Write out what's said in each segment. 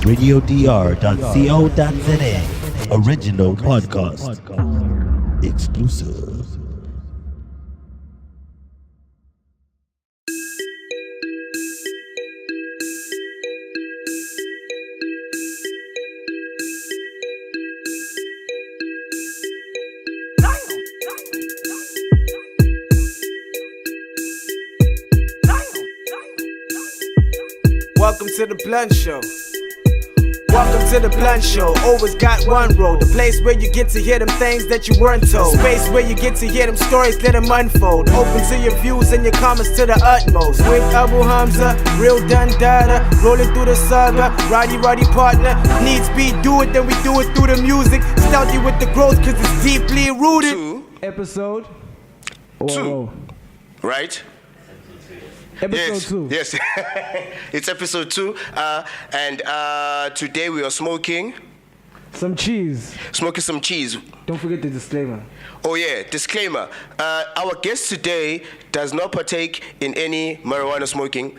radiodr.co.za. Original podcast. Exclusive. Welcome to the Blunt Show. Welcome to the Blunt Show. Always got one road. The place where you get to hear them things that you weren't told. The space where you get to hear them stories, let them unfold. Open to your views and your comments to the utmost. With Abu Hamza, real done data. Rolling through the saga, Roddy partner. Needs be do it, then we do it through the music. Stealthy with the growth, cause it's deeply rooted. Episode Two. Right? Episode 2. Yes. It's episode 2. And today we are smoking some cheese. Don't forget the disclaimer. Oh yeah, disclaimer. Our guest today does not partake in any marijuana smoking.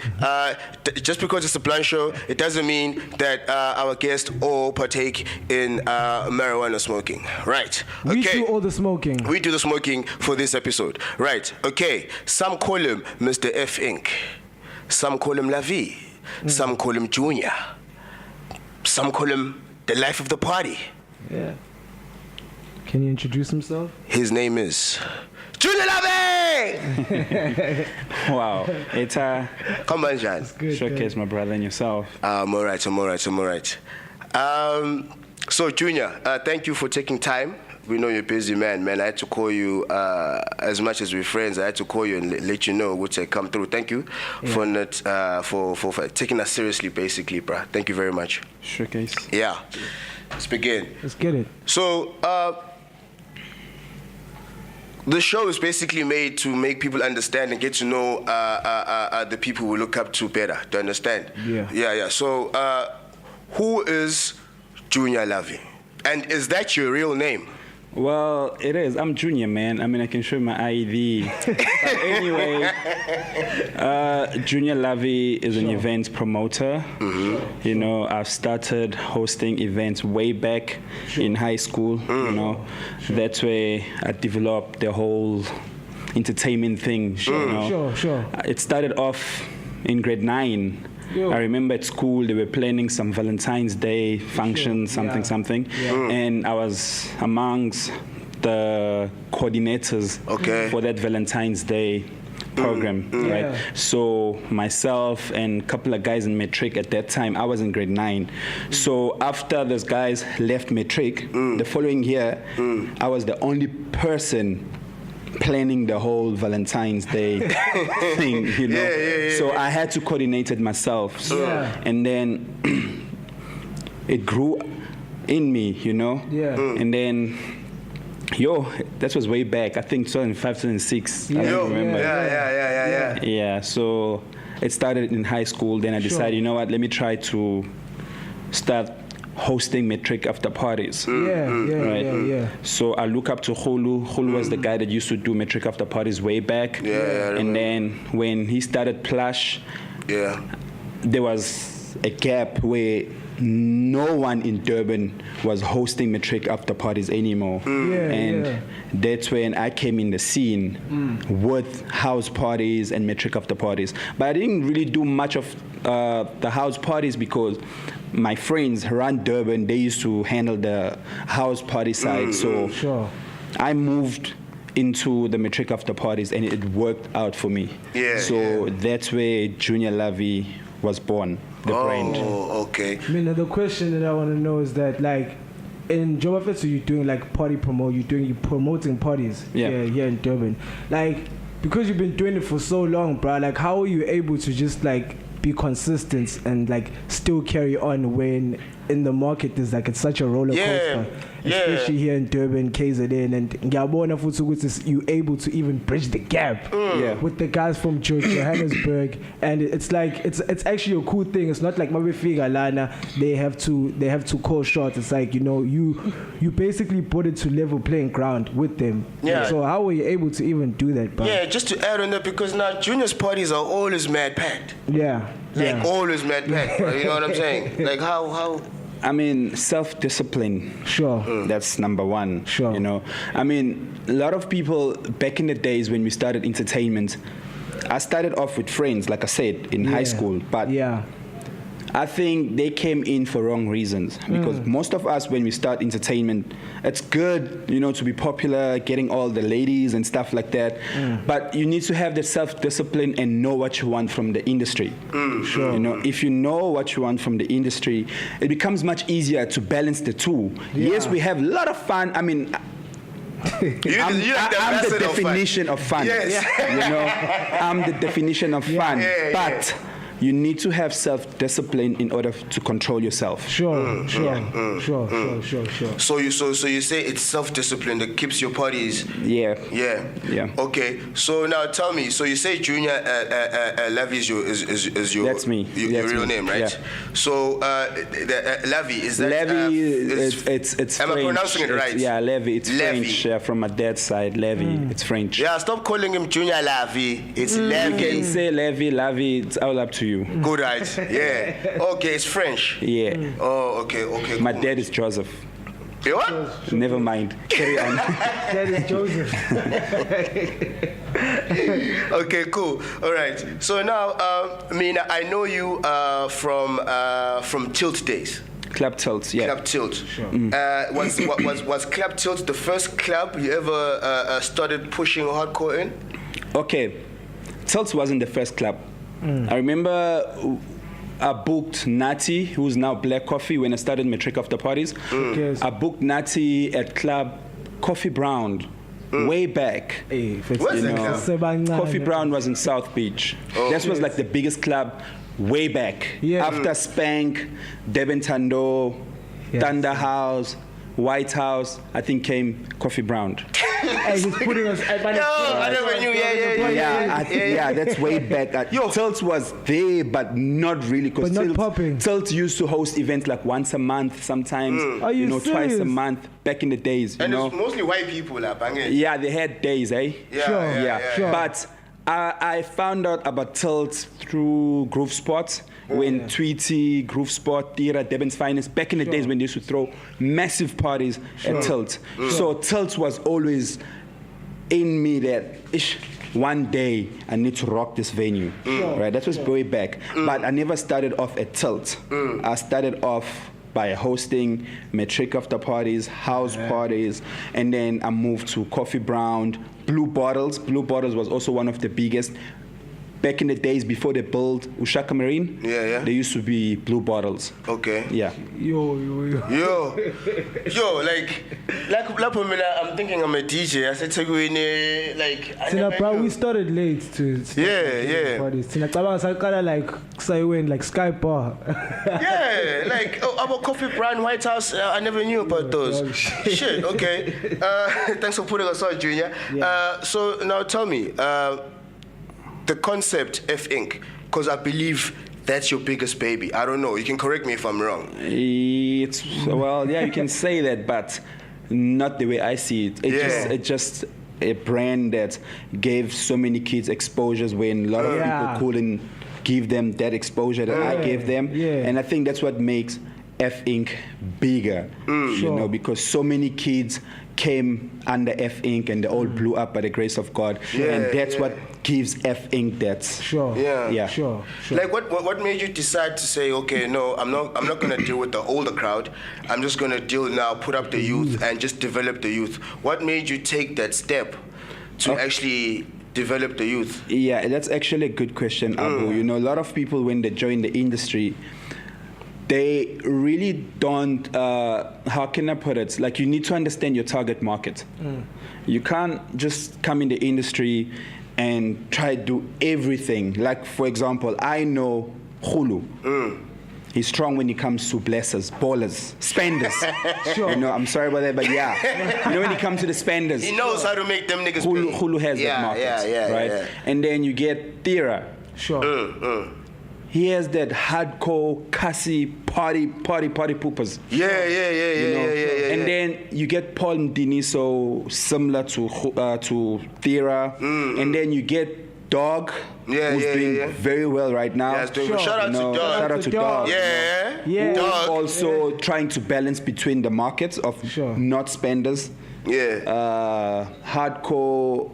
Just because it's a blunt show, it doesn't mean that our guests all partake in marijuana smoking. Right. Okay. We do all the smoking. We do the smoking for this episode. Right. Okay. Some call him Mr. F Inc. Some call him Lavie. Some call him Junior. Some call him the life of the party. Yeah. Can you introduce himself? His name is Junior Lavie! Wow. It's Come on, John. showcase my brother and yourself. I'm all right. So, Junior, thank you for taking time. We know you're busy, man. I had to call you, as much as we're friends, I had to call you and let you know which I come through. Thank you for not for taking us seriously, basically, bruh. Thank you very much. Showcase. Yeah. Let's begin. Let's get it. So, the show is basically made to make people understand and get to know the people we look up to better. Do you understand? Yeah. So, who is Junior Lavie? And is that your real name? Well, it is. I'm Junior, man. I mean, I can show you my ID. But anyway, Junior Lavie is an events promoter. Mm-hmm. You know, I've started hosting events way back in high school. You know, that's where I developed the whole entertainment thing. You know? Sure. It started off in grade 9. I remember at school they were planning some Valentine's Day function, something. Yeah. And I was amongst the coordinators for that Valentine's Day program, right? Yeah. So myself and a couple of guys in Matric at that time, I was in grade 9. So after those guys left Matric, the following year, I was the only person planning the whole Valentine's Day thing, you know. So I had to coordinate it myself. And then it grew in me, you know. And then, that was way back. I think 2005, 2006. I don't remember. Yeah. So it started in high school. Then I decided, you know what? Let me try to start hosting Matric after parties. Yeah. So I look up to Khulu. Khulu was the guy that used to do Matric after parties way back. And then when he started Plush, there was a gap where no one in Durban was hosting Matric after parties anymore. That's when I came in the scene with house parties and Matric after parties. But I didn't really do much of the house parties because my friends around Durban, they used to handle the house party side. So I moved into the Matric after parties and it worked out for me. That's where Junior Lavie was born, the brand. Okay. I mean, the question that I want to know is that, like, in Joburg, so you're doing like you're promoting parties here in Durban. Like, because you've been doing it for so long, bro, like, how are you able to just like be consistent and like still carry on when in the market there's like it's such a roller coaster, especially here in Durban, KZN, and ngiyabona futhi ukuthi you able to even bridge the gap with the guys from Johannesburg, and it's like it's actually a cool thing. It's not like mabefika lana they have to call shots. It's like, you know, you basically put it to level playing ground with them. So how were you able to even do that, bro? Just to add on that, because now Junior's parties are always mad packed. Like always mad pack, bro. You know what I'm saying? Like how? I mean, self-discipline. Sure. That's number one. Sure. You know, I mean, a lot of people back in the days when we started entertainment, I started off with friends, like I said, in high school. But I think they came in for wrong reasons, because most of us, when we start entertainment, it's good, you know, to be popular, getting all the ladies and stuff like that. But you need to have the self-discipline and know what you want from the industry. Sure. You know, if you know what you want from the industry, it becomes much easier to balance the two. Yes, we have a lot of fun. I mean, I'm the definition of fun. Yes. You know, I'm the definition of fun. But you need to have self-discipline in order to control yourself. Sure. So you say it's self-discipline that keeps your parties. Yeah. Okay. So now tell me. So you say Junior Lavie is your That's me. Your That's real me. name, right? Yeah. So Lavie, is that? Lavie, it's am French. I pronouncing it right? Lavie. It's Lavie. French. From my dad's side, Lavie. It's French. Yeah. Stop calling him Junior Lavie. It's Lavie. You can say Lavie. It's all up to you. Good, right? Yeah. Okay, it's French. Yeah. Oh, okay. My Cool. dad is Joseph. You what? Never mind. Carry on. That is Joseph. Okay, cool. All right. So now, I know you from Tilt days. Club Tilt, yeah. Club Tilt. Sure. Was Club Tilt the first club you ever started pushing hardcore in? Okay. Tilt wasn't the first club. I remember I booked Natty, who's now Black Coffee, when I started my trick after parties. I booked Natty at Club Coffee Brown way back. What's the club? Coffee Brown was in South Beach. That was like the biggest club way back. After Spank, Durban Tando, Thunder House, White House, I think came Coffee Brown. He's putting us. I never knew. Yeah, that's way back. Tilt was there, but not really. But not popping. Tilt used to host events like once a month, sometimes, Are you twice a serious? month. Back in the days, And it's mostly white people, Yeah, they had days, eh? Sure. But I found out about Tilt through Groove Spot. When Tweety, Groove Spot, Tira, Durban's Finest, back in the days when they used to throw massive parties at Tilt. So Tilt was always in me that one day I need to rock this venue. Right? That was way back. But I never started off at Tilt. I started off by hosting metric after parties, house parties, and then I moved to Coffee Brown, Blue Bottles. Blue Bottles was also one of the biggest. Back in the days before they built Ushaka Marine, there used to be Blue Bottles. Okay. Yeah. Yo, like I'm thinking I'm a DJ. I said to go bro, we started late to parties. Like Sky Bar. Like about Coffee Brown, White House, I never knew about those. Shit, okay. Thanks for putting us on, Junior. So now tell me, the concept F Inc., because I believe that's your biggest baby. I don't know. You can correct me if I'm wrong. You can say that, but not the way I see it. It's just a brand that gave so many kids exposures when a lot of people couldn't give them that exposure that I gave them. And I think that's what makes F Inc. bigger, you know, because so many kids came under F Inc. and they all blew up by the grace of God, and that's what gives F Inc. that. Sure. Like what made you decide to say, okay, no, I'm not gonna deal with the older crowd. I'm just gonna put up the youth and just develop the youth. What made you take that step to actually develop the youth? Yeah, that's actually a good question, Abbu. You know, a lot of people when they join the industry, they really don't, how can I put it? Like, you need to understand your target market. You can't just come in the industry and try to do everything. Like, for example, I know Hulu. He's strong when it comes to blessers, ballers, spenders. You know, I'm sorry about that, but you know, when it comes to the spenders, he knows how to make them niggas pay. Hulu has that market, right? And then you get Tira. He has that hardcore, cussy, party poopers. And then you get Paul Mdini, so similar to Thera. And then you get Dog, who's doing very well right now. Yeah, it's doing good. Shout out to Dog. Shout out to Dog. Yeah. Dog. Also trying to balance between the markets of not spenders. Hardcore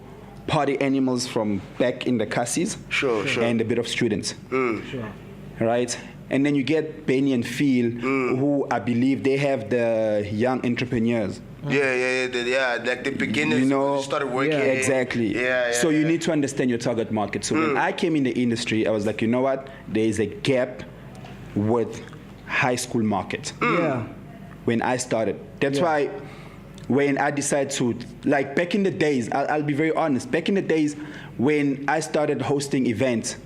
party animals from back in the cassis. Sure. And a bit of students. Right? And then you get Benny and Phil, who I believe they have the young entrepreneurs. Like the beginners, who started working. Exactly. So you need to understand your target market. So when I came in the industry, I was like, you know what? There is a gap with high school market. When I started. That's why when I decided to, like back in the days, I'll be very honest, back in the days when I started hosting events,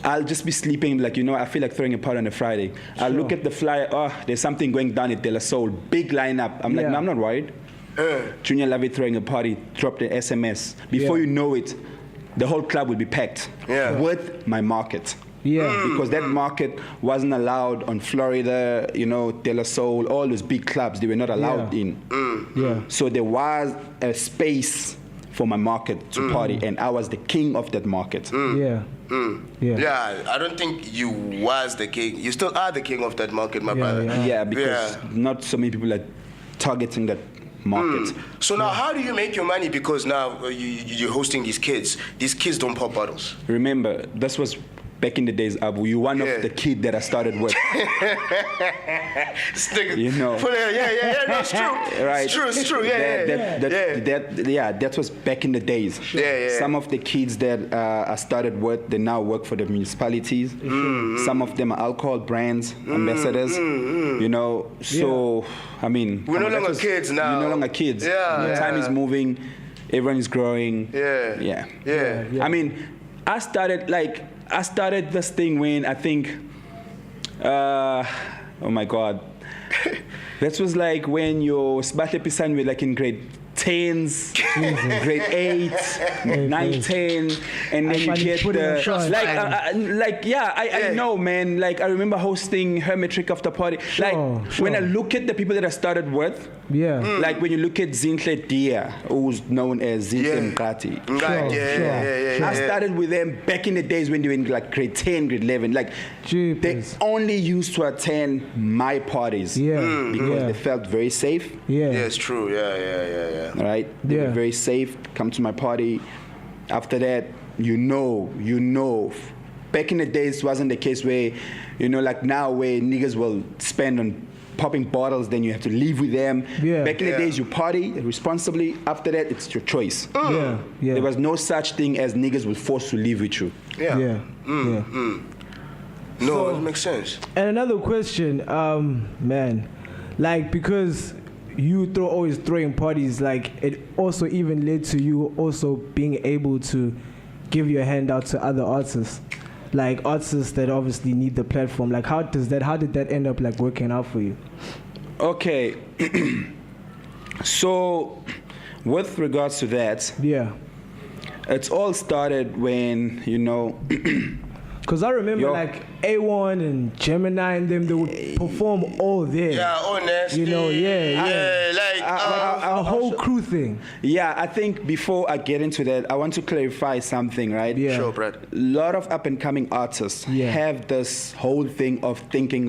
I'll just be sleeping, like, I feel like throwing a party on a Friday. I'll look at the flyer, there's something going down at De La Soul, big lineup. I'm like, no, I'm not worried. Junior Lavie throwing a party, dropped an SMS. Before you know it, the whole club will be packed with my market. Because that market wasn't allowed on Florida, De La Soul, all those big clubs, they were not allowed in. So there was a space for my market to party, and I was the king of that market. I don't think you was the king. You still are the king of that market, my brother. Because not so many people are targeting that market. So now, how do you make your money? Because now you're hosting these kids. These kids don't pop bottles. Remember, this was back in the days, Abbu. You're one of the kids that I started with. No, it's true. Right. It's true. That was back in the days. Some of the kids that I started with, they now work for the municipalities. Some of them are alcohol brands, ambassadors. So, I mean, we're no longer kids now. We're no longer kids. Time is moving. Everyone is growing. I mean, I started this thing when I think, oh my God, that was like when your Sbatle Pisan were like in grade 10s, grade 8, 9, 10, and then you get the, I know, man, like I remember hosting her matric after party. When I look at the people that I started with, like when you look at Zinhle Dia, who's known as Zinhle Mkati. I started with them back in the days when they were in like grade 10, grade 11. Like they only used to attend my parties because they felt very safe. It's true. Right? They were very safe. Come to my party. After that, back in the days, it wasn't the case where, like now where niggas will spend on popping bottles, then you have to leave with them. Back in the days, you party responsibly. After that, it's your choice. There was no such thing as niggas will force to live with you. No, it makes sense. And another question, man, like because you always throwing parties, like it also even led to you also being able to give your hand out to other artists, like artists that obviously need the platform. Like how did that end up like working out for you? Okay. So with regards to that, it's all started when, because I remember like A1 and Gemini and them, they would perform all there. Honestly. A whole crew thing. I think before I get into that, I want to clarify something, right? Sure, Brad. A lot of up-and-coming artists have this whole thing of thinking,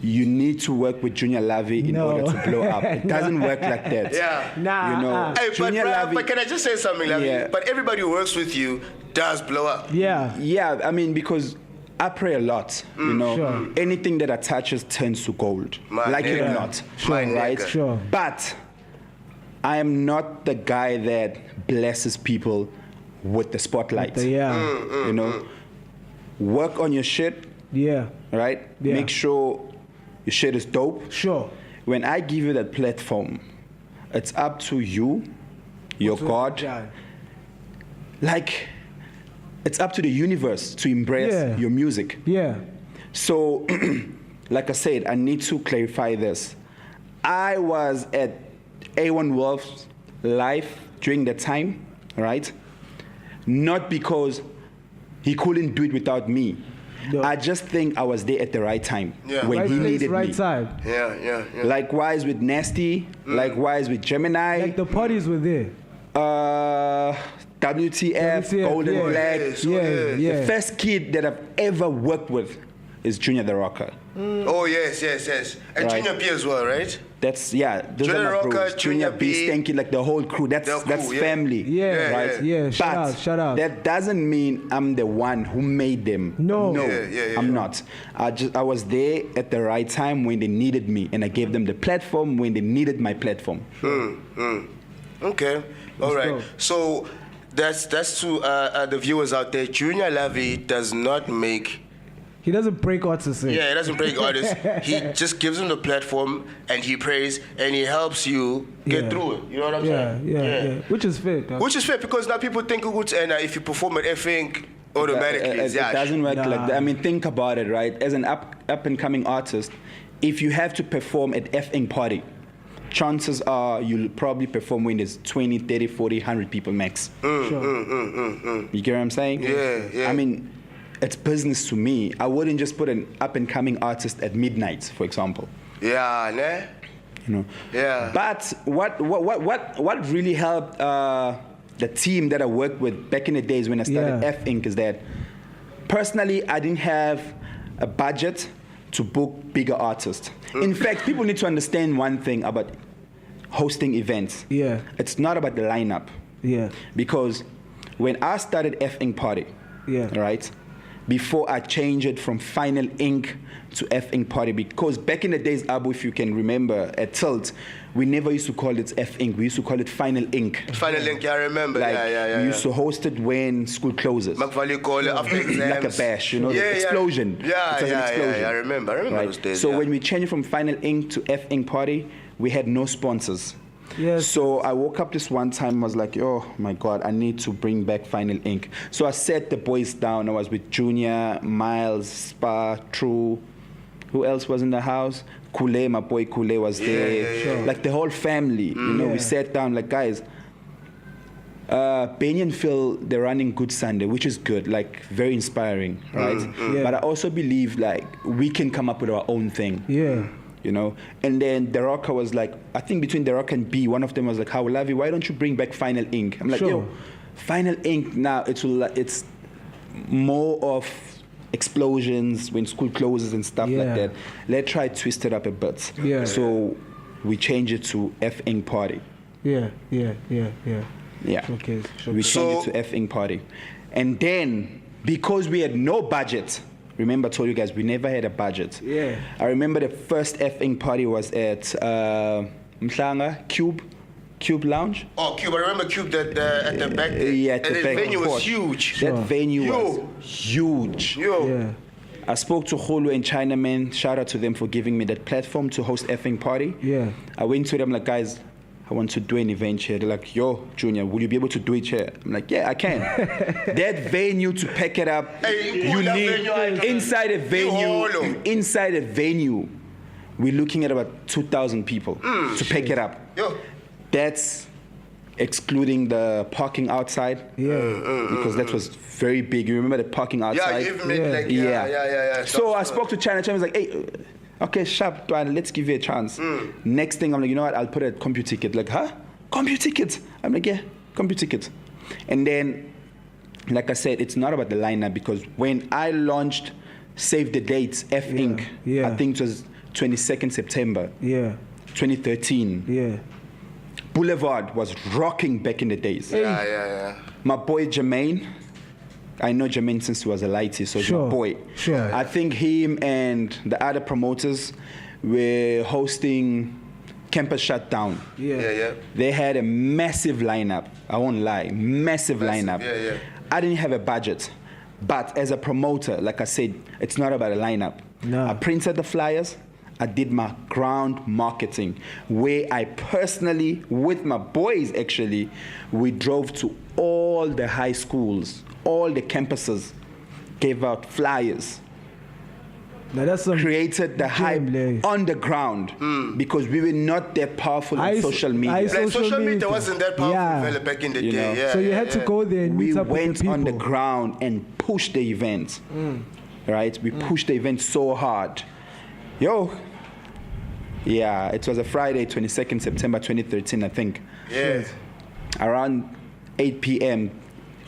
you need to work with Junior Lavie in order to blow up. It doesn't work like that. Hey, Junior but Lavie, can I just say something, Lavie? But everybody who works with you does blow up. I mean, because I pray a lot, Anything that I touches turns to gold. Like it or not. Right? But I am not the guy that blesses people with the spotlight. Work on your shit. Right? Make sure your shit is dope. When I give you that platform, it's up to you, your God. Like, it's up to the universe to embrace your music. So, like I said, I need to clarify this. I was at A1 Wolf's live during that time, right? Not because he couldn't do it without me. I just think I was there at the right time when he needed me. Time. Likewise with Nasty, likewise with Gemini. Like the parties were there. WTF, Golden yeah. Flag. Yeah. The first kid that I've ever worked with is Junior the Rocker. Oh, yes. And Right. Junior B as well, right? Those Junior are my Rocker, bros. Junior B, B, Stanky, like the whole crew. That's yeah. family. Yeah, right. Yeah. But Shout out. that doesn't mean I'm the one who made them. No. Yeah. I'm not. I was there at the right time when they needed me, and I gave them the platform when they needed my platform. Okay. All right. go. So that's to the viewers out there. Junior Lavie does not make. He doesn't break artists. Yeah, he doesn't break artists. He just gives them the platform and he prays and he helps you get through it. You know what I'm saying? Yeah. Which is fair. Dog. Which is fair because now people think and if you perform at effing automatically, It doesn't work like that. I mean, think about it, right? As an up and coming artist, if you have to perform at effing party, chances are you'll probably perform when there's 20, 30, 40, 100 people max. Sure. You get what I'm saying? Yeah. I mean, it's business to me. I wouldn't just put an up and coming artist at midnight, for example. Yeah, né? You know. Yeah. But what really helped the team that I worked with back in the days when I started F Inc. is that personally I didn't have a budget to book bigger artists. In fact, people need to understand one thing about hosting events. Yeah. It's not about the lineup. Yeah. Because when I started F Inc. Party, right, before I changed it from Final Inc. to F Inc. Party, because back in the days, Abbu, if you can remember, at Tilt, we never used to call it F Inc. We used to call it Final Inc. Final Inc. I remember. Like, Yeah. we used to host it when school closes. Makvali call it after exams. Like a bash, you know, the explosion. Yeah, It was an explosion. I remember Right? those days. So when we changed from Final Inc. to F Inc. Party, we had no sponsors. Yes. So I woke up this one time, I was like, oh my God, I need to bring back Final Inc. So I sat the boys down. I was with Junior, Miles, Spa, True. Who else was in the house? Kule, my boy Kule was there. Sure. Like the whole family. You know, we sat down like, guys, Benny and Phil, they're running Good Sunday, which is good, like very inspiring, right? Yeah. But I also believe like we can come up with our own thing. Yeah. You know, and then The Rocker was like, I think between The Rocker and B, one of them was like, how Lavie, why don't you bring back Final Inc? I'm like, yo, Final Inc. now it's more of explosions when school closes and stuff like that. Let's try to twist it up a bit. Yeah. So we change it to F Inc. Party. Yeah. Okay. We changed So- it to F Inc. Party, and then because we had no budget. Remember, I told you guys, we never had a budget. Yeah. I remember the first F Inc. Party was at Mhlanga, Cube Lounge. Oh, Cube. I remember Cube at the back there. Yeah, at and the the back. venue Of was course. huge. That venue Yo. was huge. Yeah. I spoke to Khulu and Chinaman. Shout out to them for giving me that platform to host F Inc. Party. Yeah. I went to them like, guys, I want to do an event here. They're like, yo, Junior, will you be able to do it here? I'm like, yeah, I can. That venue to pack it up, Hey, you that need venue, I can. inside a venue, we're looking at about 2,000 people to pack it up. Yo. That's excluding the parking outside. Because that was very big. You remember the parking outside? Yeah, you even made like, yeah. So I spoke to China. China was like, hey, okay, sharp, Dwan, let's give you a chance. Next thing, I'm like, you know what, I'll put a compu ticket. Like, huh? Compu ticket? I'm like, yeah, compu ticket. And then, like I said, it's not about the lineup because when I launched Save the Dates, F Inc., I think it was 22nd September 2013. Boulevard was rocking back in the days. Yeah. My boy Jermaine, I know Jermaine since he was a lighty, so he's my boy. I think him and the other promoters were hosting Campus Shutdown. They had a massive lineup. I won't lie, massive lineup. I didn't have a budget, but as a promoter, like I said, it's not about a lineup. I printed the flyers. I did my ground marketing where I personally, with my boys actually, we drove to all the high schools, all the campuses, gave out flyers. Now that's some created the hype on the ground because we were not that powerful on social media. Social media wasn't that powerful back in the day. So you had to go there and meet up with the went people. on the ground and pushed the event. Right? We pushed the event so hard. It was a Friday, 22nd September 2013, I think. Yes. Around 8 p.m.,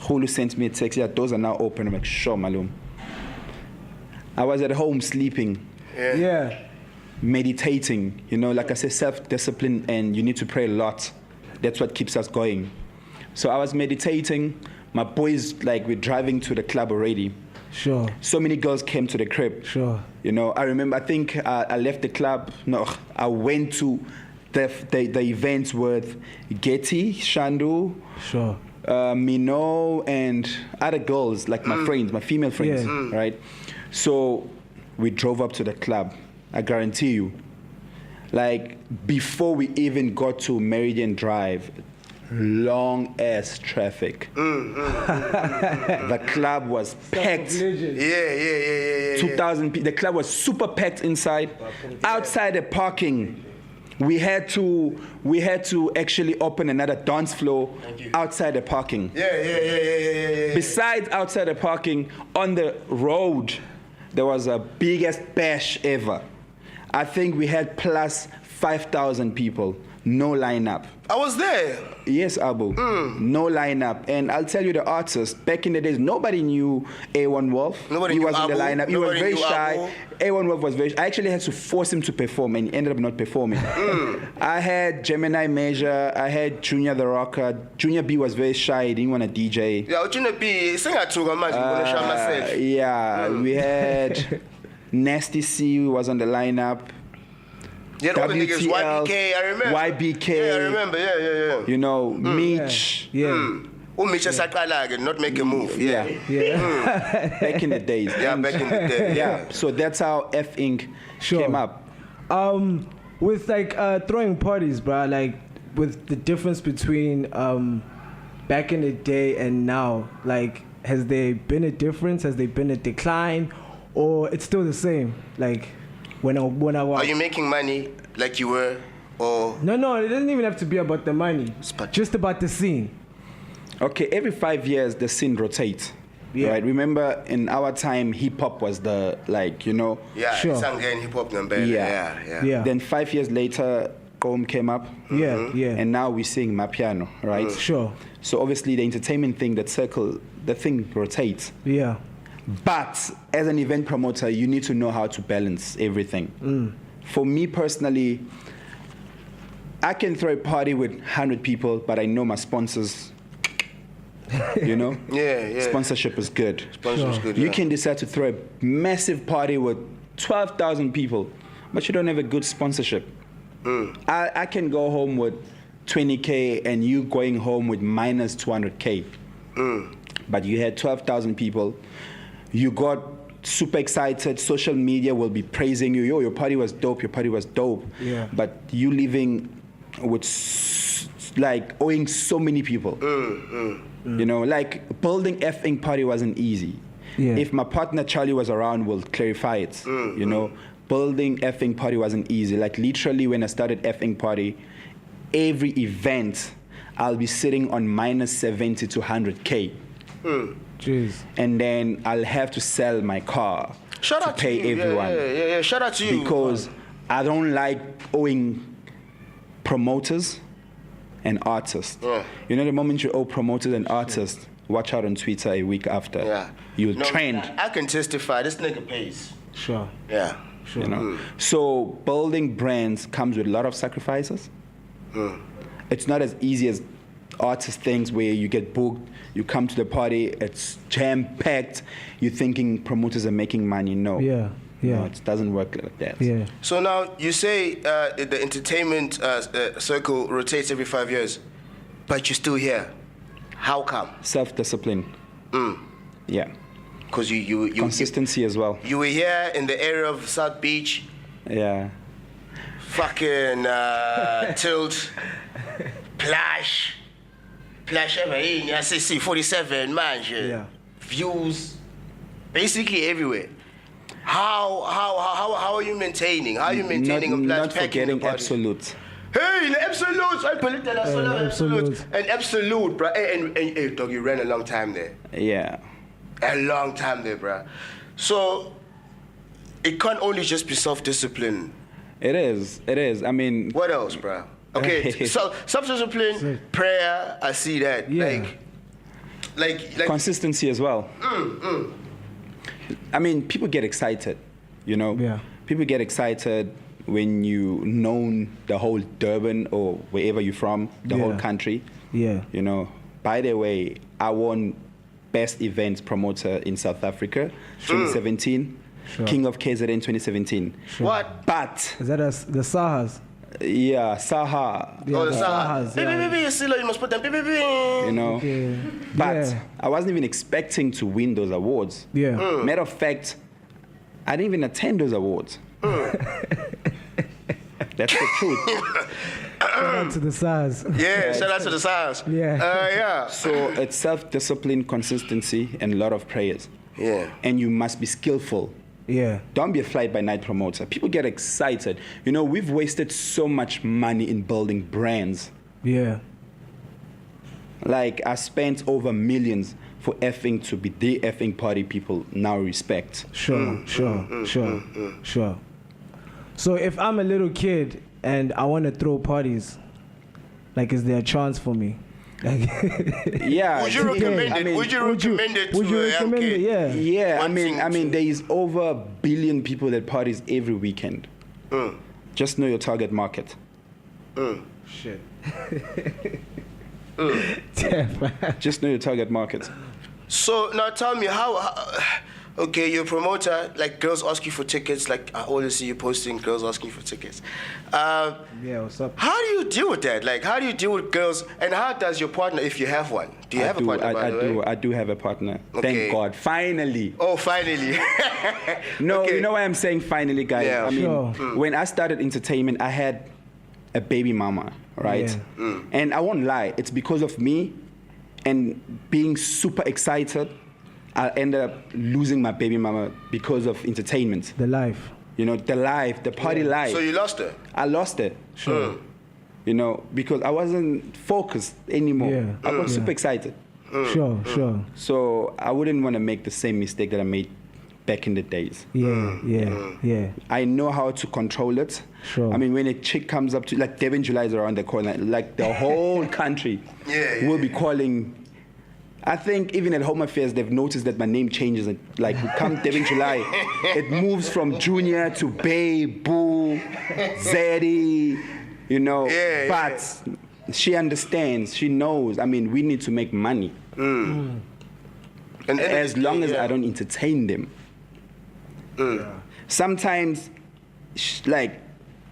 Hulu sent me a text. Yeah, doors are now open. I'm like, sure, Malum. I was at home sleeping. Yeah. Meditating, you know, like I said, self-discipline, and you need to pray a lot. That's what keeps us going. So I was meditating. My boys, like, we're driving to the club already. Sure. So many girls came to the crib. Sure. You know, I remember, I think I left the club. No, I went to the events with Getty, Shandu, sure, Mino, and other girls, like my friends, my female friends, right? So we drove up to the club. I guarantee you, like, before we even got to Meridian Drive, long ass traffic. The club was packed. Yeah. 2,000 people. The club was super packed inside. Outside the parking, we had to actually open another dance floor outside the parking. Yeah. Besides outside the parking, on the road, there was a biggest bash ever. I think we had plus 5,000 people. No lineup. I was there. Yes, Abu. No lineup. And I'll tell you, the artist, back in the days, nobody knew A1 Wolf. Nobody he was in the lineup. He was very shy. Abbu. A1 Wolf was very shy. I actually had to force him to perform, and he ended up not performing. I had Gemini Major. I had Junior the Rocker. Junior B was very shy. He didn't want to DJ. Yeah, Junior B, sing at myself. Yeah, we had Nasty C was on the lineup. Yeah, all the niggas, YBK, I remember. YBK. Yeah, I remember, yeah. You know, Meech. Meech is not make a move. Yeah. Back in the days. Yeah, back in the day. Yeah, so that's how F Inc. came up. With like throwing parties, bro, like with the difference between back in the day and now, like, has there been a difference? Has there been a decline? Or it's still the same? Like, when I was... Are you making money like you were, or... No, it doesn't even have to be about the money. Just about the scene. Okay, every 5 years, the scene rotates. Yeah. Right? Remember, in our time, hip-hop was the, like, you know... Yeah, sure. hip-hop number. Yeah. Then 5 years later, Kom came up. Yeah. And now we're seeing Mapiano, right? Sure. So obviously, the entertainment thing, that circle, the thing rotates. Yeah. But as an event promoter, you need to know how to balance everything. For me personally, I can throw a party with 100 people, but I know my sponsors, you know? Yeah. Sponsorship is good. Sponsorship's good, You can decide to throw a massive party with 12,000 people, but you don't have a good sponsorship. I can go home with 20K and you going home with minus 200K. But you had 12,000 people. You got super excited. Social media will be praising you. Yo, your party was dope. Yeah. But you living with like owing so many people. You know, like building effing party wasn't easy. Yeah. If my partner Charlie was around, we'll clarify it. You know, building effing party wasn't easy. Like literally when I started effing party, every event I'll be sitting on minus 70 to 100K. Jeez. And then I'll have to sell my car to pay everyone. Yeah. Shout out to you. Because I don't like owing promoters and artists. You know, the moment you owe promoters and artists, watch out on Twitter a week after. Yeah. You'll trend. I can testify. This nigga pays. Sure. Yeah. Sure. You know? So building brands comes with a lot of sacrifices. It's not as easy as artist things where you get booked, you come to the party, it's jam-packed, you're thinking promoters are making money. No. Yeah. No, it doesn't work like that. Yeah. So now you say the entertainment circle rotates every 5 years, but you're still here. How come? Self-discipline. Yeah. Because you consistency as well. You were here in the area of South Beach. Yeah. Fucking Tilt, Plash SCC 47, man. Yeah. Views, basically everywhere. How are you maintaining? How are you maintaining a plan? Not forgetting Absolute. Hey, Absolute! Absolute. And Absolute, bro. Hey, dog, you ran a long time there. Yeah. A long time there, bro. So it can't only just be self-discipline. It is. I mean, what else, bro? Okay, so self-discipline, prayer, I see that. Yeah. Like, Like consistency as well. I mean, people get excited, you know. Yeah. People get excited when you known the whole Durban or wherever you're from, the whole country. Yeah. You know. By the way, I won Best Events Promoter in South Africa, 2017. Sure. King of KZN 2017. Sure. What? But Is that the Sahas? yeah, Saha. Yeah, Oh, the Sahas. Sahas. You must put them. You know. Okay. But Yeah. I wasn't even expecting to win those awards. Yeah. Matter of fact, I didn't even attend those awards. That's the truth. Shout out to the Sahas. Yeah, shout out to the Sahas. Yeah. Yeah. So it's self-discipline, consistency, and a lot of prayers. Yeah. And you must be skillful. Yeah. Don't be a fly-by-night promoter. People get excited. You know, we've wasted so much money in building brands. Yeah. Like, I spent over millions for effing to be the effing party people now respect. Sure. So if I'm a little kid and I want to throw parties, like, is there a chance for me? Like, Yeah. Would you recommend I it? mean, Would you recommend it to would you a young recommend kid? it? Yeah. Yeah, Wanting I mean, to- there is over 1 billion people that parties every weekend. Just know your target market. Shit. Just know your target market. So now tell me how okay, you're a promoter, like girls ask you for tickets, like I always see you posting girls asking for tickets. Yeah, what's up? How do you deal with that? Like, how do you deal with girls, and how does your partner, if you have one? Do you have a partner, by the way? I do have a partner. Okay. Thank God. Finally. Oh, finally. No, Okay. you know why I'm saying finally, guys? Yeah. I mean, Sure. when I started entertainment, I had a baby mama, right? Yeah. And I won't lie, it's because of me and being super excited, I ended up losing my baby mama because of entertainment. The life. You know, the party life. So you lost her? I lost it. Sure. You know, because I wasn't focused anymore. Yeah. I got Yeah. super excited. Sure. So I wouldn't want to make the same mistake that I made back in the days. Yeah. I know how to control it. Sure. I mean, when a chick comes up to, like, Devin July is around the corner, like the whole country will be calling. I think even at Home Affairs, they've noticed that my name changes. Like, come Devin July, it moves from Junior to Bay, Boo, Zeddy, you know. But she understands, she knows. I mean, we need to make money. And As long as I don't entertain them. Sometimes, like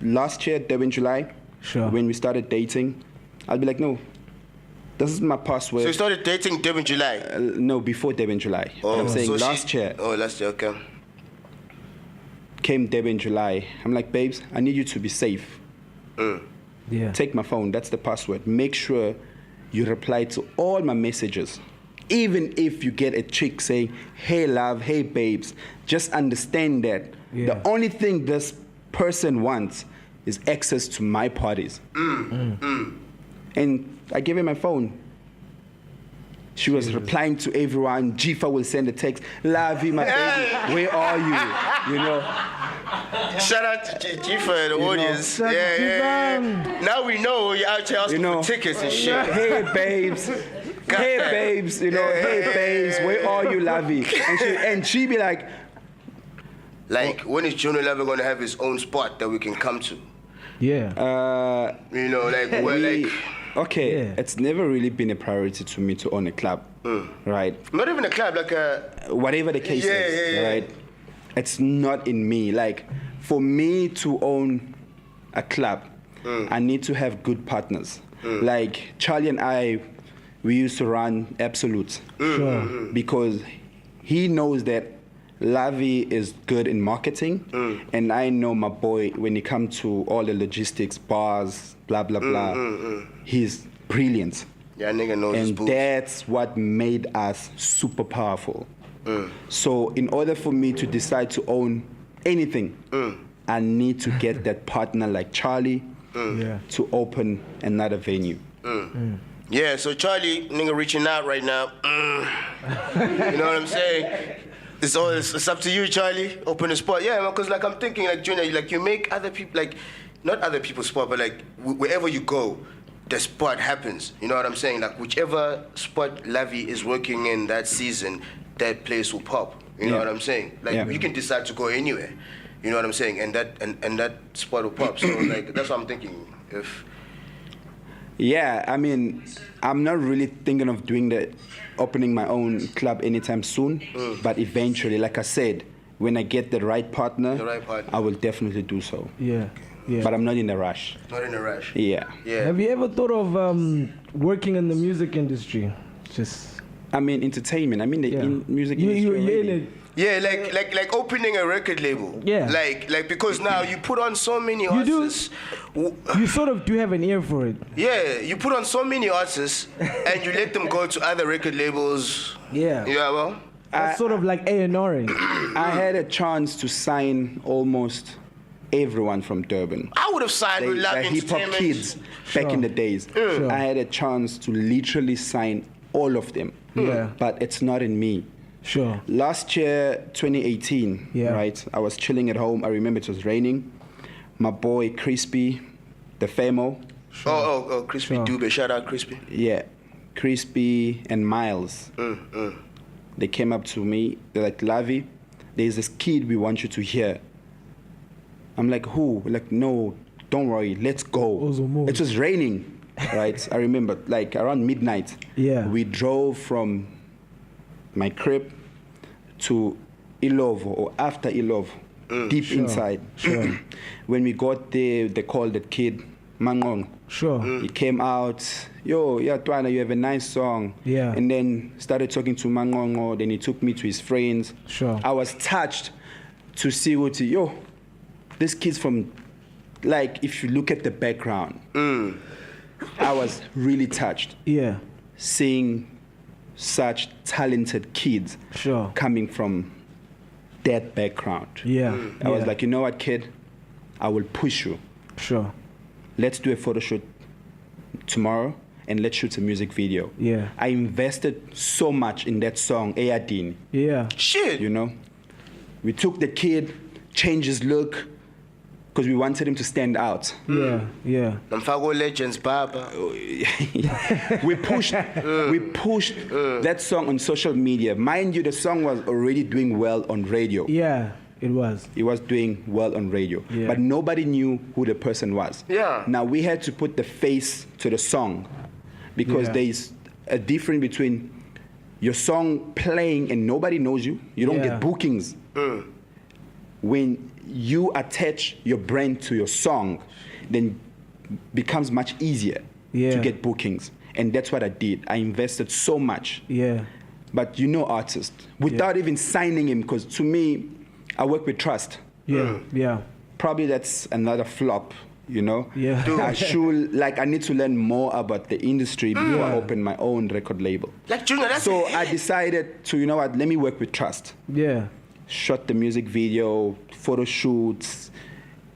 last year, Devin July, Sure. when we started dating, I'll be like, no, this is my password. So you started dating Devin July? No, before Devin July. But I'm saying so last year Oh, last year, okay. came Devin July. I'm like, babes, I need you to be safe. Yeah. Take my phone, that's the password. Make sure you reply to all my messages. Even if you get a chick saying, hey love, hey babes, just understand that the only thing this person wants is access to my parties. And I gave her my phone. She was replying to everyone. Jifa will send a text, Lavie, my baby, where are you? You know. Shout out to Jifa and the audience. Shout out to Yeah. Now we know you're out here asking for tickets and shit. Hey babes. Hey babes, you know, hey babes, where are you, Lavie? And she be like, Like, when is Junior Lavie going to have his own spot that we can come to? Yeah. You know, like, well, like... Okay, Yeah. it's never really been a priority to me to own a club, right? Not even a club, like a... Whatever the case is, right? It's not in me. Like, for me to own a club, I need to have good partners. Like, Charlie and I, we used to run Absolute. Sure. Because he knows that Lavie is good in marketing, and I know my boy when it comes to all the logistics, bars, blah, blah, blah. He's brilliant. Yeah, nigga knows his And boots. that's what made us super powerful. So in order for me to decide to own anything, I need to get that partner like Charlie to open another venue. Yeah, so Charlie, nigga reaching out right now. You know what I'm saying? It's up to you, Charlie. Open the spot. Yeah, because like I'm thinking, like Junior, like you make other people, like not other people's spot, but like wherever you go, the spot happens. You know what I'm saying? Like whichever spot Lavie is working in that season, that place will pop. You know what I'm saying? Like you can decide to go anywhere. You know what I'm saying? And that spot will pop. So like that's what I'm thinking. Yeah, I mean, I'm not really thinking of opening my own club anytime soon. But eventually, like I said, when I get the right partner, I will definitely do so. Yeah. Yeah. But I'm not in a rush. Not in a rush. Yeah. Have you ever thought of working in the music industry? I mean, entertainment. I mean, the music industry. You're in it. Yeah, like opening a record label. Yeah. Like because now you put on so many artists. You sort of do have an ear for it. Yeah, you put on so many artists and you let them go to other record labels. Yeah. Yeah, well. That's sort of like A&R. I had a chance to sign almost everyone from Durban. I would have signed with Lavie hip hop kids back in the days. Sure. I had a chance to literally sign all of them. Yeah. But it's not in me. Sure. Last year, 2018, right? I was chilling at home. I remember it was raining. My boy Crispy, the Famo. Sure. Oh, Crispy Dube. Shout out Crispy. Yeah, Crispy and Miles. They came up to me. They're like, Lavie, there's this kid we want you to hear. I'm like, who? Like, no, don't worry, let's go. It was raining, right? I remember, like around midnight. Yeah. We drove from my crib to Ilovo or after Ilovo, deep inside. Sure. When we got there, they called the kid Mangong. Sure. He came out, yo, yeah, Twana, you have a nice song. Yeah. And then started talking to Mangongo. Then he took me to his friends. Sure. I was touched to see what yo, this kid's from, like, if you look at the background, I was really touched. Yeah. Seeing such talented kids coming from that background. Yeah. I was like, you know what, kid? I will push you. Sure. Let's do a photo shoot tomorrow and let's shoot a music video. Yeah. I invested so much in that song, Eyadini. Yeah. Shit. You know? We took the kid, changed his look, because we wanted him to stand out. Yeah, yeah. Namfago Legends, Baba. We pushed that song on social media. Mind you, the song was already doing well on radio. Yeah, it was. It was doing well on radio. Yeah. But nobody knew who the person was. Yeah. Now we had to put the face to the song because there's a difference between your song playing and nobody knows you. You don't get bookings. When you attach your brand to your song, then becomes much easier to get bookings. And that's what I did. I invested so much. Yeah. But you know artists, without even signing him, because to me, I work with trust. Yeah, yeah. Probably that's another flop, you know? Yeah. I need to learn more about the industry before I open my own record label. Like Junior, that's So I decided to, you know what, let me work with trust. Yeah. Shot the music video, photo shoots.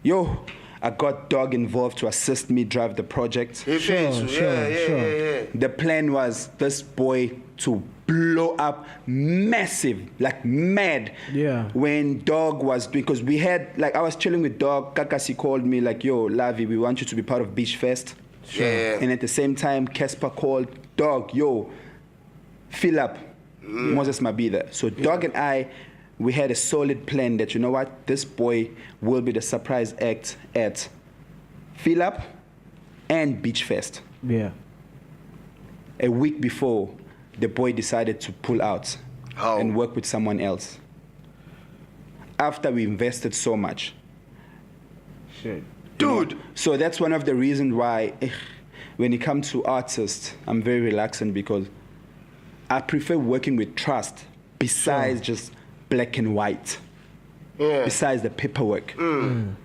Yo, I got Dog involved to assist me drive the project. Yeah. The plan was this boy to blow up massive, like mad. Yeah. When Dog was doing, because we had, like, I was chilling with Dog. Kakasi called me like, yo, Lavie, we want you to be part of Beach Fest. Yeah. And at the same time, Casper called Dog, yo, fill up. Moses Mabida. So Dog and I, we had a solid plan that, you know what, this boy will be the surprise act at Fill Up and Beach Fest. Yeah. A week before, the boy decided to pull out and work with someone else. After we invested so much. Shit. Dude. So that's one of the reasons why when it comes to artists, I'm very relaxing because I prefer working with trust besides just black and white. Besides the paperwork.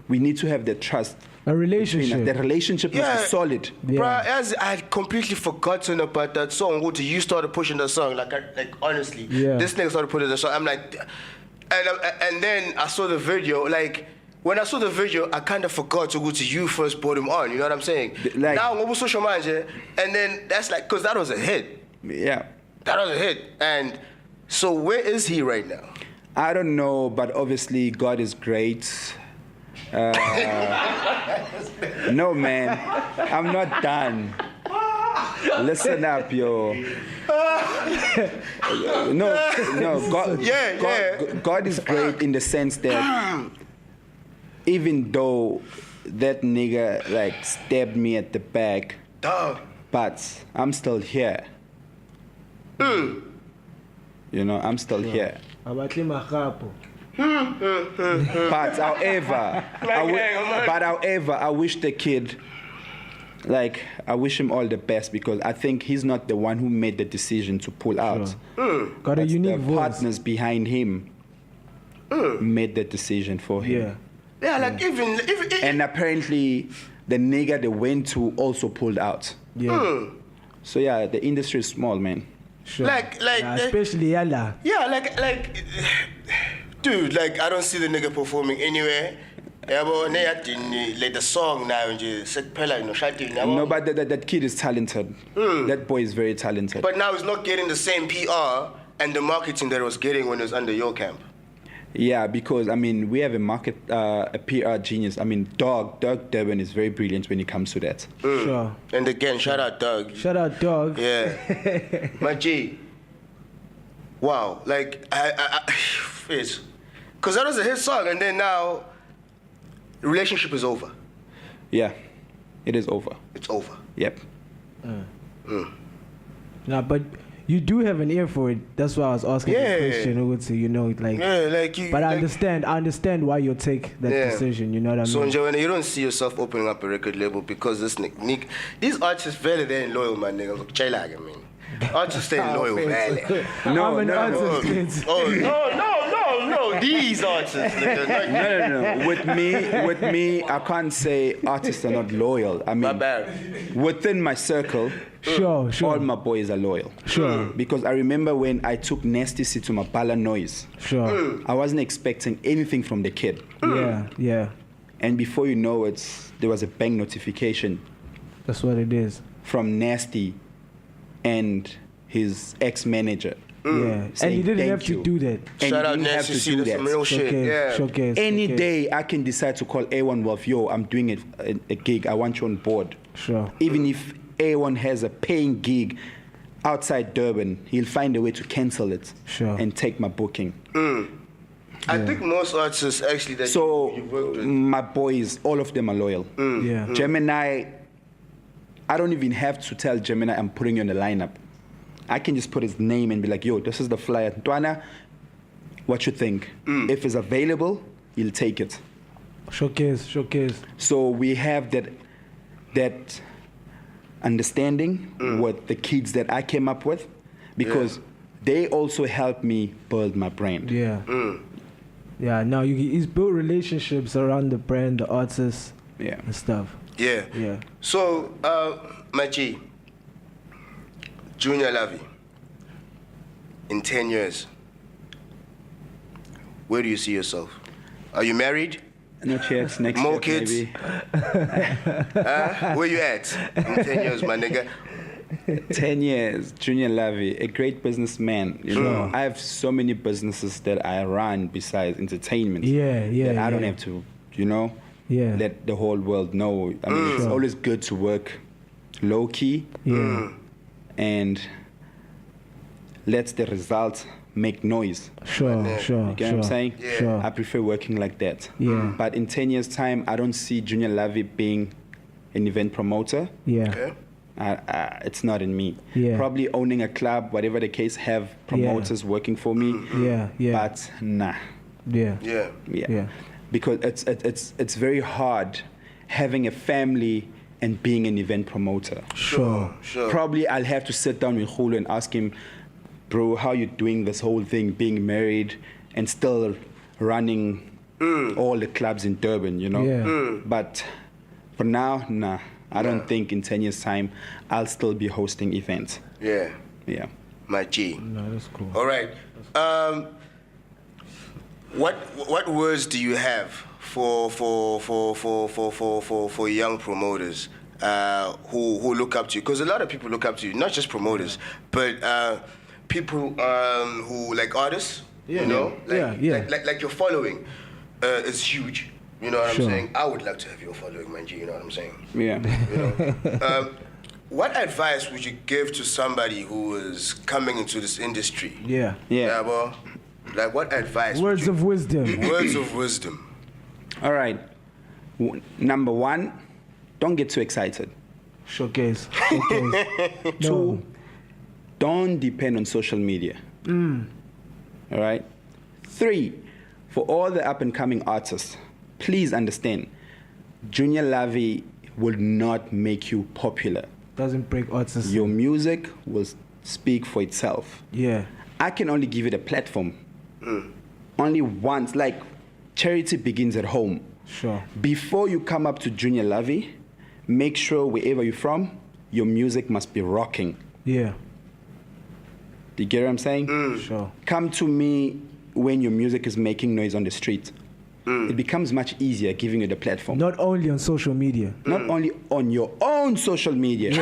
We need to have the trust. A relationship. The relationship must be solid. Bro, as I had completely forgotten about that song, you started pushing the song, like honestly. Yeah. This nigga started putting the song, I'm like, and then I saw the video, like, when I saw the video, I kind of forgot to go to you first brought him on, you know what I'm saying? Like, now, I'm social manager, and then that's like, because that was a hit. Yeah. That was a hit. And so where is he right now? I don't know, but obviously God is great. No, man, I'm not done. Listen up, yo. No, God is great in the sense that even though that nigga like stabbed me at the back, but I'm still here. You know, I'm still here. But however, I wish the kid, like, I wish him all the best because I think he's not the one who made the decision to pull out. Got a unique voice. Partners behind him made the decision for him. Yeah, like even and apparently the nigga they went to also pulled out. So yeah, the industry is small, man. Sure. Especially Yala. Yeah, like, dude, like I don't see the nigga performing anywhere. Like the song now, no, but that kid is talented. That boy is very talented. But now he's not getting the same PR and the marketing that he was getting when he was under your camp. Yeah, because I mean we have a PR genius. I mean Doug Durban is very brilliant when it comes to that. Sure. And again, shout out Doug. Shout out Doug. Yeah. My G. Wow. Like because that was a hit song, and then now the relationship is over. Yeah, it is over. It's over. Yep. Nah, but you do have an ear for it. That's why I was asking the question. You know, like. Yeah, like you. But I understand why you take that decision. You know what I mean? So, Joanna, you don't see yourself opening up a record label because this Nick, these artists very they ain't loyal, man. Nigga, I mean, artists stay loyal, man. I'm an artist. No, these artists. Nigga, no. With me, I can't say artists are not loyal. I mean, my bad. Within my circle. Sure. All my boys are loyal. Sure. Because I remember when I took Nasty C to Mapala Noise. Sure. I wasn't expecting anything from the kid. Yeah. And before you know it, there was a bang notification. That's what it is. From Nasty and his ex-manager. Yeah. And you didn't have to do that. Shout out Nasty C, that's some real shit. Showcase. Any day I can decide to call A1 Wolf, yo, I'm doing a gig, I want you on board. Sure. Even if A1 has a paying gig outside Durban, he'll find a way to cancel it and take my booking. I think most artists actually that you've worked with. My boys, all of them are loyal. Gemini, I don't even have to tell Gemini I'm putting you on the lineup. I can just put his name and be like, yo, this is the flyer. Ntwana, what you think? If it's available, he'll take it. Showcase. So we have that understanding with the kids that I came up with because they also helped me build my brand. Yeah, now he's built relationships around the brand, the artists, and stuff. Yeah. So, my G, Junior Lavie, in 10 years, where do you see yourself? Are you married? Not yet. Next More year, kids? maybe. Where you at in 10 years, my nigga? 10 years, Junior Lavie, a great businessman. You know, I have so many businesses that I run besides entertainment. That I don't have to, let the whole world know. I mean, it's always good to work low key and let the results make noise. Sure. You get what I'm saying? Sure. I prefer working like that. But in 10 years' time, I don't see Junior Lavie being an event promoter. Okay. It's not in me. Probably owning a club, whatever the case, have promoters working for me. But nah. Because it's very hard having a family and being an event promoter. Sure. Probably I'll have to sit down with Khulu and ask him, bro, how you doing this whole thing, being married and still running all the clubs in Durban, But for now, nah. I don't think in 10 years' time I'll still be hosting events. Yeah. My G. No, that's cool. All right. What words do you have for young promoters who look up to you? Because a lot of people look up to you, not just promoters, but people who like artists. Like your following is huge. You know what I'm saying? I would like to have your following, man G. You know what I'm saying? What advice would you give to somebody who is coming into this industry? Yeah. Yeah, bro. Like, what advice? Words of wisdom. Words of wisdom. All right. Number one, don't get too excited. Showcase. Two, don't depend on social media. All right. Three, for all the up-and-coming artists, please understand, Junior Lavie will not make you popular. Doesn't break artists. Your music will speak for itself. Yeah. I can only give it a platform. Only once. Like, charity begins at home. Sure. Before you come up to Junior Lavie, make sure wherever you're from, your music must be rocking. Yeah. Do you get what I'm saying? Sure. Come to me when your music is making noise on the street. It becomes much easier giving you the platform. Not only on social media. Not only on your own social media.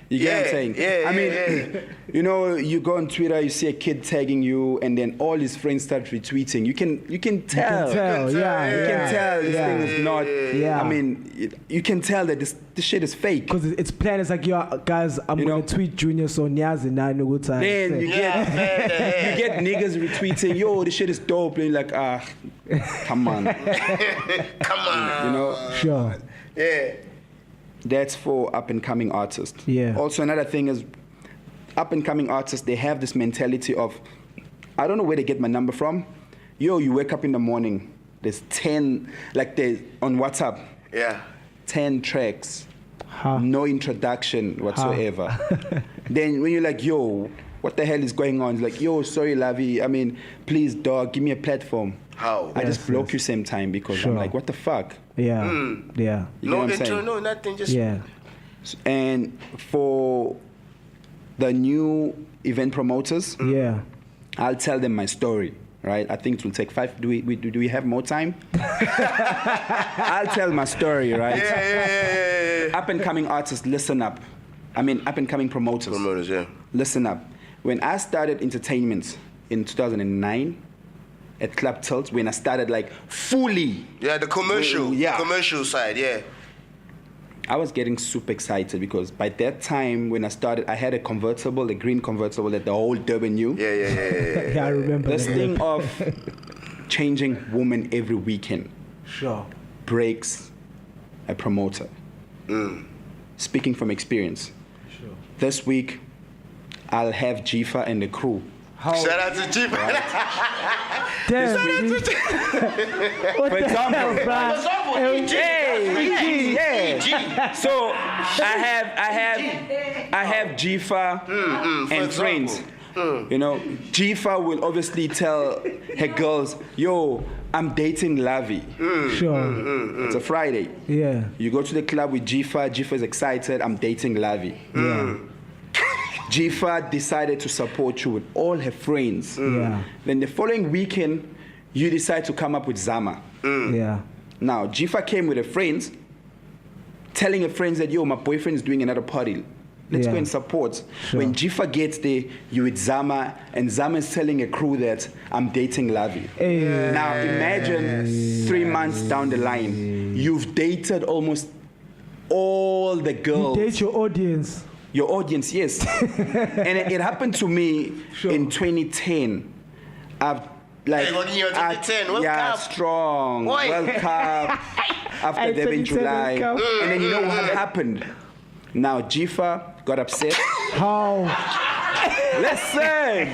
You get what I'm saying? I mean, you know, you go on Twitter, you see a kid tagging you, and then all his friends start retweeting. You can tell. You can tell, You can tell this thing is not. Yeah. I mean, you can tell that this shit is fake. Because it's planned. It's like, yo, guys, I'm going to tweet Junior so Nyazi now in a good time. Then you get niggas retweeting, yo, this shit is dope. And you're like, come on. Come on. You know? Sure. Yeah. That's for up-and-coming artists. Yeah. Also, another thing is, up-and-coming artists, they have this mentality of, I don't know where they get my number from. Yo, you wake up in the morning, there's 10, like there's on WhatsApp, 10 tracks, no introduction whatsoever. Then when you're like, yo, what the hell is going on? It's like, yo, sorry, Lavie, I mean, please, dog, give me a platform. How? I just block you same time because I'm like, what the fuck? Yeah. Yeah. You know No what I'm intro, saying? no nothing, just... Yeah. And for the new event promoters, Yeah. I'll tell them my story, right? I think it will take 5. Do we have more time? I'll tell my story, right? Yeah. Up and coming artists, listen up. I mean, up and coming promoters. Promoters, yeah. Listen up. When I started entertainment in 2009 at Club Tilt, when I started like fully. Yeah, the commercial. Yeah. Commercial side, yeah. I was getting super excited because by that time when I started, I had a convertible, a green convertible that the whole Durban knew. Yeah, I remember This that. thing of changing women every weekend Sure. breaks a promoter. Speaking from experience. Sure. This week, I'll have Jifa and the crew. Shout out to Jeep. Damn, For example, So I have Jifa and friends. You know, Jifa will obviously tell her girls, yo, I'm dating Lavie. Sure. It's a Friday. Yeah. You go to the club with Jifa. Jifa is excited. I'm dating Lavie. Yeah. Jifa decided to support you with all her friends. Yeah. Then the following weekend, you decide to come up with Zama. Yeah. Now, Jifa came with her friends, telling her friends that, yo, my boyfriend is doing another party. Let's go and support. Sure. When Jifa gets there, you with Zama, and Zama is telling a crew that I'm dating Lavie. Hey. Now, imagine 3 months down the line, you've dated almost all the girls. You date your audience. Your audience, yes. And it happened to me in 2010. I've like, Hey, what in your 2010? World Cup. strong. Oi. World Cup. After that in 2010 July. World Cup. And then you know what happened? Now Jifa got upset. How? Listen,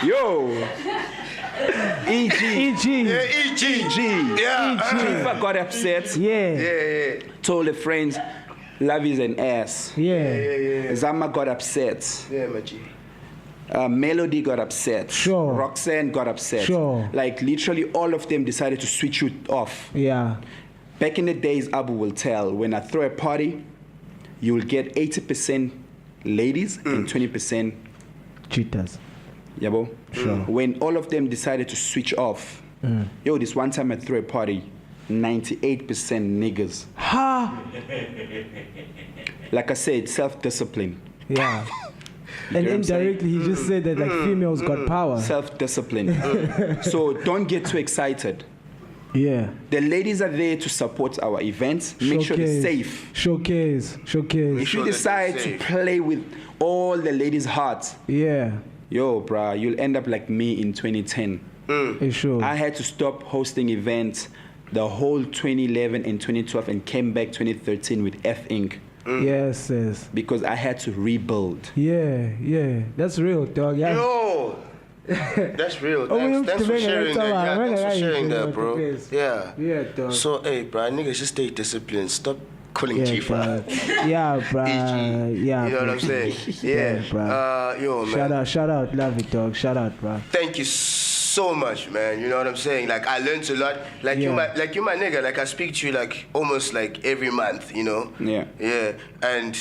yo. EG. Yeah, EG. Yeah. Jifa got upset. Yeah. Told her friends, Lavie's an ass. Yeah. Zama got upset. Yeah, my G. Melody got upset. Sure. Roxanne got upset. Sure. Like literally all of them decided to switch you off. Yeah. Back in the days, Abbu will tell, when I throw a party, you will get 80% ladies and 20% Cheaters. yabo. Sure. When all of them decided to switch off, yo, this one time I threw a party, 98% niggas. Ha! Like I said, self-discipline. Yeah. And what I'm saying? indirectly, he just said that like females got power. Self-discipline. So don't get too excited. Yeah. The ladies are there to support our events. Make sure they're safe. Showcase. If you decide to play with all the ladies' hearts, yeah, yo, bruh, you'll end up like me in 2010. Sure. I had to stop hosting events the whole 2011 and 2012 and came back 2013 with F Inc. Yes. Because I had to rebuild. Yeah. That's real, dog. Yeah. Yo, that's real. Thanks for sharing that. Yeah, thanks for sharing that, bro. Yeah, dog. So, hey, bro, niggas, just stay disciplined. Stop calling Chifa. Yeah, bro. EG. Yeah. You know what I'm saying? Yeah, bro. Yo, man. Shout out, Lavie, dog. Shout out, bro. Thank you so much, man. You know what I'm saying? Like, I learned a lot. Like you're my nigga. Like, I speak to you like almost like every month. You know? Yeah. And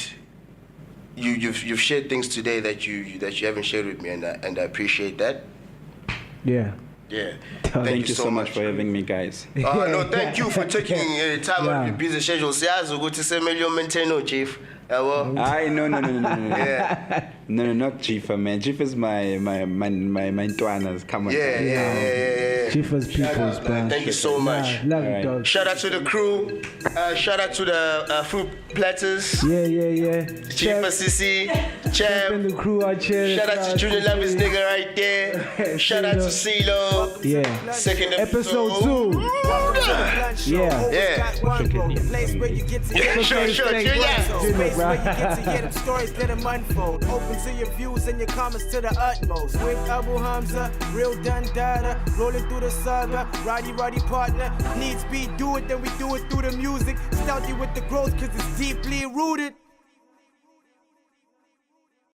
you've shared things today that you haven't shared with me, and I appreciate that. Yeah. Thank you so much for having me, guys. No, thank you for taking time out of your busy schedule. Siyazi ukuthi semele maintain Chief. No. Yeah. No, not Jifa, man. Jifa's my Twanas. Come on. Yeah. Jifa's people's, man. Thank you so much. Love it, dog. Shout out to the crew. Shout out to the fruit platters. Yeah. Jifa Sisi, Champ. And the crew out here. Shout out to Junior Lavie's nigga right there. Shout out to CeeLo. Yeah. Second Episode 2. Yeah. Sure. Where you get to hear them stories, let them unfold. Open to your views and your comments to the utmost. With Abu Hamza, real Dundada, rolling through the saga, Roddy partner. Needs be do it, then we do it through the music. Stealthy with the growth, cause it's deeply rooted.